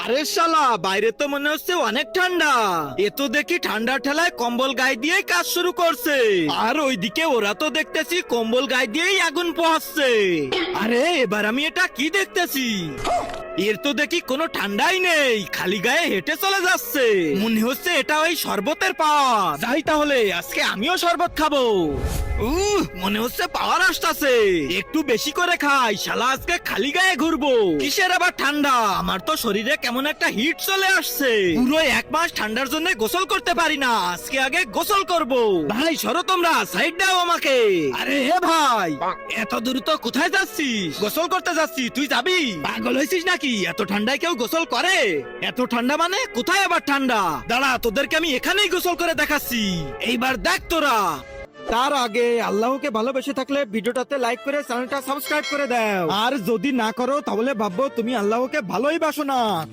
আরে শালা, বাইরে তো মনে হচ্ছে অনেক ঠান্ডা। এ তো দেখি ঠান্ডার ঠেলায় কম্বল গায়ে দিয়ে কাজ শুরু করছে। আর ওইদিকে ওরা তো দেখতেছি কম্বল গায়ে দিয়েই আগুন পোহাচ্ছে। আরে এবার আমি এটা কি দেখতেছি? এর তো দেখি কোনো ঠান্ডাই নেই, খালি গায়ে হেঁটে চলে যাচ্ছে। মনে হচ্ছে এটা ওই শরবতের পাওয়ার। যাই তাহলে, আজকে আমিও শরবত খাবো। মনে হচ্ছে পাওয়ার আসতেছে, একটু বেশি করে খাই। শালা আজকে খালি গায়ে ঘুরবো। কিসের আবার ঠান্ডা? আমার তো শরীরে কেমন একটা হিট চলে আসছে। পুরো 1 মাস ঠান্ডার জন্য গোসল করতে পারি না, আজকে আগে গোসল করব। ভাই সরো তোমরা, সাইড দাও আমাকে। আরে হে ভাই, এত দূর তো কোথায় যাচ্ছিস? গোসল করতে যাচ্ছি, তুই যাবি? পাগল হয়েছিস নাকি? এত ঠান্ডায় কেউ গোসল করে? এত ঠান্ডা মানে কোথায় আবার ঠান্ডা? দাঁড়া, তোদেরকে আমি এখানেই গোসল করে দেখাচ্ছি। এইবার দেখ তোরা। তার আগে আল্লাহকে ভালোবেসে থাকলে ভিডিওটাতে লাইক করে চ্যানেলটা সাবস্ক্রাইব করে দাও। আর যদি না করো তাহলে ভাববো তুমি আল্লাহকে ভালোই বাসো না।